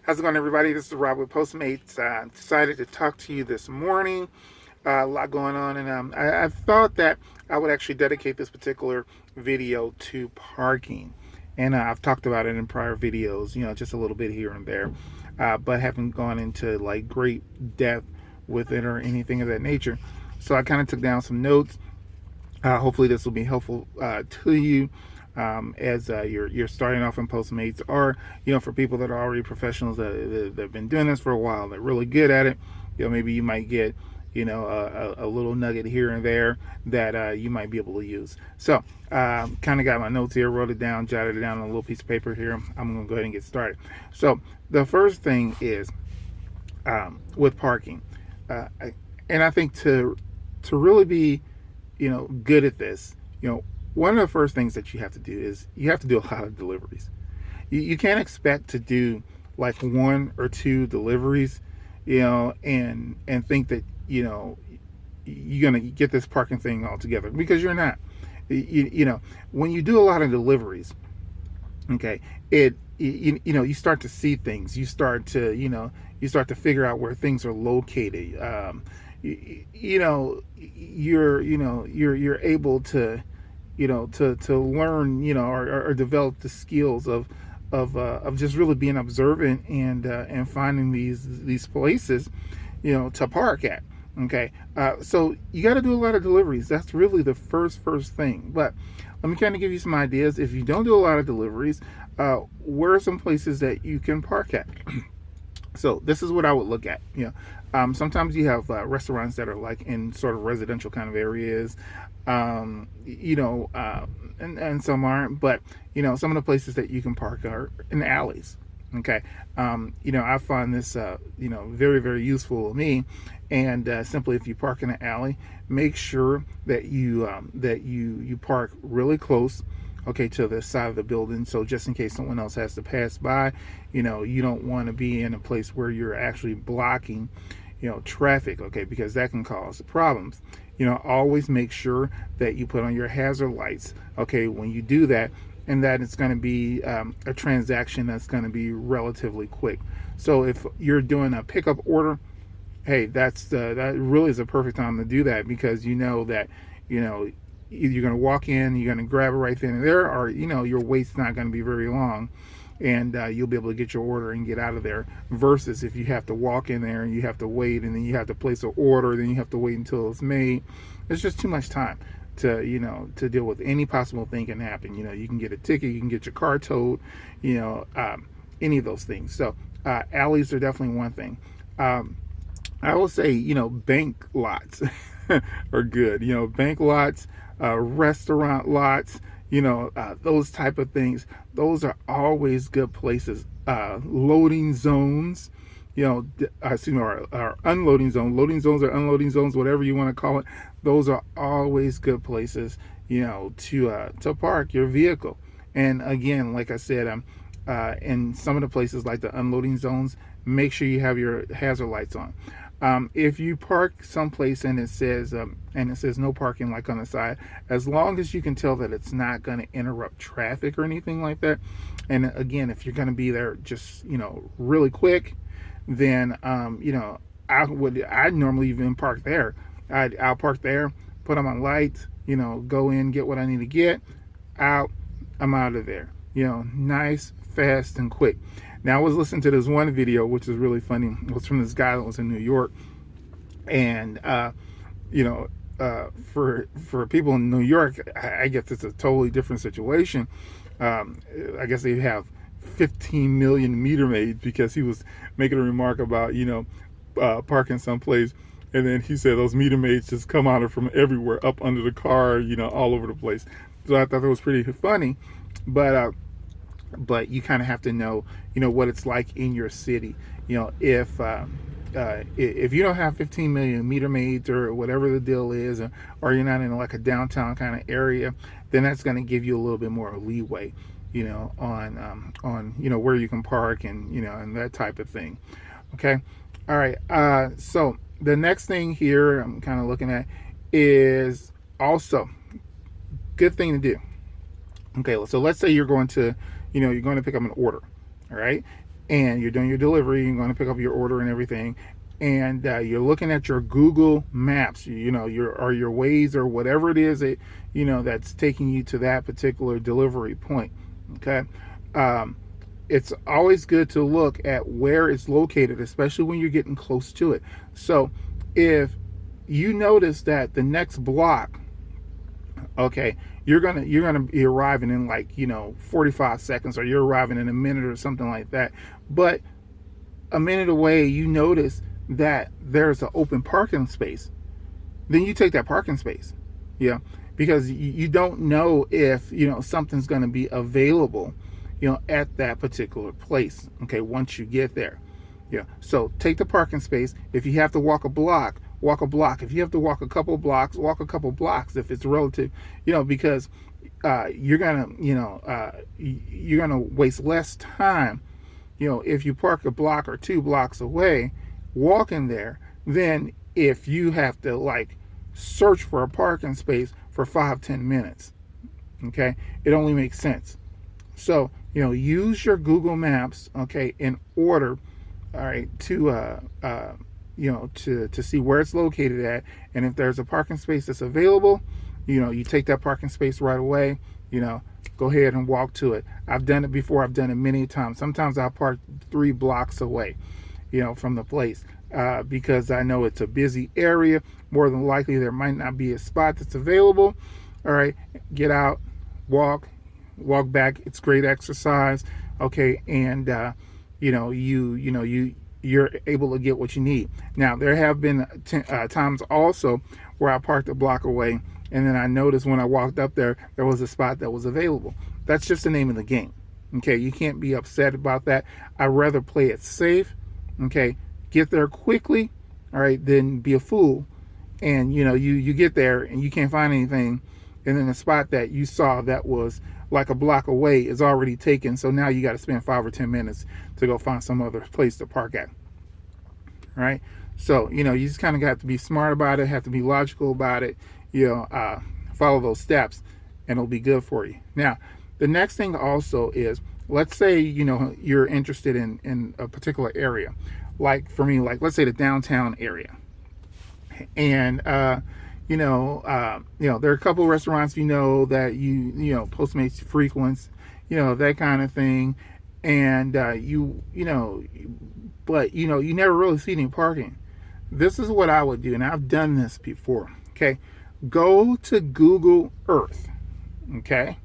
How's it going, everybody? This is Rob with Postmates. Decided to talk to you this morning. A lot going on, and I thought that I would actually dedicate this particular video to parking. And I've talked about it in prior videos, just a little bit here and there, but haven't gone into like great depth with it or anything of that nature. So I kind of took down some notes. Hopefully, this will be helpful to you as you're starting off in Postmates, or for people that are already professionals that have been doing this for a while, they're really good at it. Maybe you might get a little nugget here and there that you might be able to use. So, kind of got my notes here, wrote it down, jotted it down on a little piece of paper here. I'm going to go ahead and get started. So, the first thing is with parking, and I think to really be good at this, one of the first things that you have to do is you have to do a lot of deliveries. You can't expect to do like one or two deliveries, and think that you're gonna get this parking thing all together, because you're not. When you do a lot of deliveries, okay, you start to see things. You start to figure out where things are located. You're able to to learn, or develop the skills of just really being observant and finding these places, to park at. Okay, so you got to do a lot of deliveries. That's really the first thing. But let me kind of give you some ideas. If you don't do a lot of deliveries, where are some places that you can park at? So this is what I would look at. Sometimes you have restaurants that are like in sort of residential kind of areas, and some aren't. But some of the places that you can park are in alleys. Okay, I find this very, very useful to me. And simply, if you park in an alley, make sure that you park really close, okay, to the side of the building. So just in case someone else has to pass by, you don't want to be in a place where you're actually blocking, traffic, okay, because that can cause problems. Always make sure that you put on your hazard lights, okay, when you do that, and that it's going to be a transaction that's going to be relatively quick. So if you're doing a pickup order, hey, that really is a perfect time to do that, because that either you're going to walk in, you're going to grab it right then and there, or your wait's not going to be very long, and you'll be able to get your order and get out of there. Versus if you have to walk in there and you have to wait, and then you have to place an order, then you have to wait until it's made. It's just too much time to deal with. Any possible thing can happen. You can get a ticket, you can get your car towed, any of those things. So alleys are definitely one thing. I will say, bank lots are good. Bank lots, restaurant lots, those type of things. Those are always good places. Loading zones, or unloading zone, loading zones or unloading zones, whatever you want to call it. Those are always good places, to park your vehicle. And again, like I said, in some of the places like the unloading zones, make sure you have your hazard lights on. If you park someplace and it says no parking, like on the side, as long as you can tell that it's not going to interrupt traffic or anything like that, and again, if you're going to be there just really quick, then I normally even park there. I'll park there, put on my lights, go in, get what I need to get, out, I'm out of there. Nice, fast, and quick. Now, I was listening to this one video, which is really funny. It was from this guy that was in New York, and for people in New York, I guess it's a totally different situation. I guess they have 15 million meter maids, because he was making a remark about parking someplace, and then he said those meter maids just come out from everywhere, up under the car, all over the place. So I thought that was pretty funny, but you kind of have to know, what it's like in your city. If you don't have 15 million meter maids or whatever the deal is, or you're not in like a downtown kind of area, then that's going to give you a little bit more leeway, on where you can park and and that type of thing. Okay, all right. So the next thing here I'm kind of looking at is also good thing to do. Okay, so let's say you're going to pick up an order. All right, and you're doing your delivery, you're going to pick up your order and everything, and you're looking at your Google Maps, your Waze or whatever it is that that's taking you to that particular delivery point. Okay, it's always good to look at where it's located, especially when you're getting close to it. So if you notice that the next block, okay, you're gonna be arriving in like 45 seconds, or you're arriving in a minute or something like that, but a minute away you notice that there's an open parking space, then you take that parking space. Yeah, because you don't know if something's going to be available at that particular place. Okay, once you get there. Yeah, so take the parking space. If you have to walk a block, walk a block. If you have to walk a couple blocks, walk a couple blocks if it's relative, because you're gonna waste less time if you park a block or 2 blocks away walking there, than if you have to like search for a parking space for 5-10 minutes. Okay, it only makes sense. So use your Google Maps, okay, in order, all right, to to see where it's located at, and if there's a parking space that's available, you take that parking space right away. Go ahead and walk to it. I've done it before. I've done it many times. Sometimes I'll park 3 blocks away, from the place, because I know it's a busy area. More than likely, there might not be a spot that's available. All right, get out, walk back. It's great exercise. Okay, and you're able to get what you need. Now, there have been times also where I parked a block away, and then I noticed when I walked up there was a spot that was available. That's just the name of the game. Okay, you can't be upset about that. I'd rather play it safe. Okay, get there quickly, all right, than be a fool. And you get there and you can't find anything, and then the spot that you saw that was like a block away is already taken. So now you got to spend 5 or 10 minutes to go find some other place to park at. All right. So you just kind of got to be smart about it, have to be logical about it. Follow those steps, and it'll be good for you. Now, the next thing also is, let's say you're interested in a particular area, like for me, like let's say the downtown area, and there are a couple of restaurants that Postmates frequents, that kind of thing, and but you never really see any parking. This is what I would do, and I've done this before. Okay, go to Google Earth. Okay,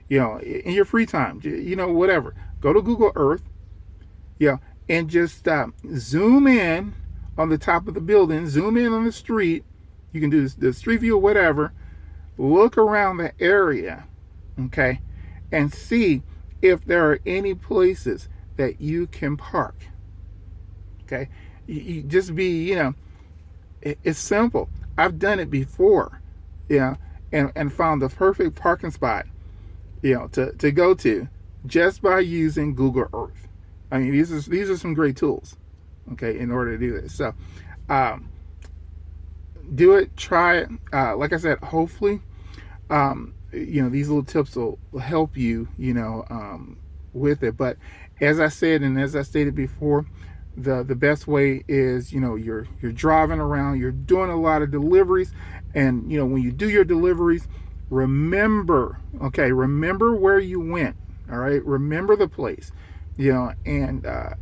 in your free time, whatever. Go to Google Earth, and just zoom in on the top of the building, zoom in on the street. You can do the street view or whatever. Look around the area, okay, and see if there are any places that you can park. Okay, you just be, it's simple. I've done it before, and found the perfect parking spot, to go to just by using Google Earth. I mean, these are some great tools, okay, in order to do this. So, do it, try it. Like I said, hopefully, these little tips will help you, with it. But as I said, and as I stated before, the best way is, you're driving around, you're doing a lot of deliveries, and when you do your deliveries, remember where you went. All right, remember the place, and the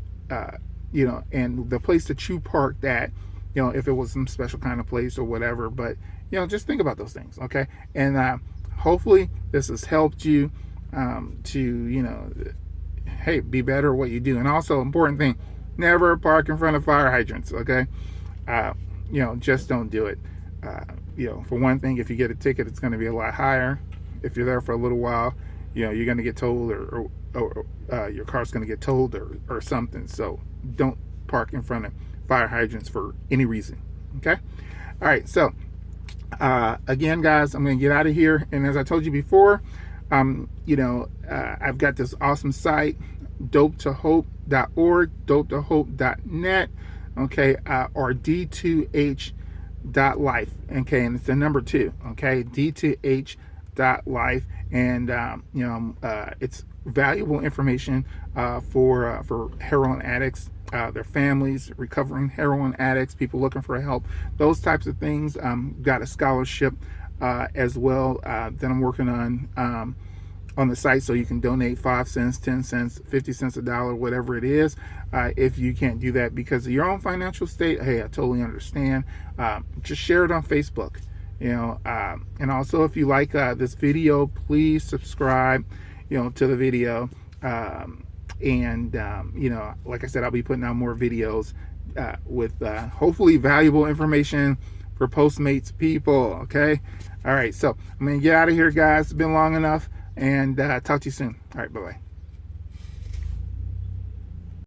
place that you parked at, if it was some special kind of place or whatever. But just think about those things, okay? And hopefully this has helped you to hey, be better at what you do. And also, important thing, never park in front of fire hydrants, okay? Just don't do it. For one thing, if you get a ticket, it's going to be a lot higher. If you're there for a little while, you're going to get towed, or your car's going to get towed or something. So don't park in front of fire hydrants for any reason. Okay. All right. So again, guys, I'm going to get out of here. And as I told you before, I've got this awesome site, dopetohope.org, dopetohope.net, okay, or d2h.life, okay, and it's the number 2, okay, d2h.life, and it's valuable information for heroin addicts, their families, recovering heroin addicts, people looking for help, those types of things. Got a scholarship as well that I'm working on the site, so you can donate 5 cents, 10 cents, 50 cents, a dollar, whatever it is. If you can't do that because of your own financial state, hey, I totally understand. Just share it on Facebook, and also if you like this video, please subscribe, to the video. Like I said, I'll be putting out more videos with hopefully valuable information for Postmates people. Okay. All right. So I'm going to get out of here, guys. It's been long enough, and talk to you soon. All right. Bye-bye.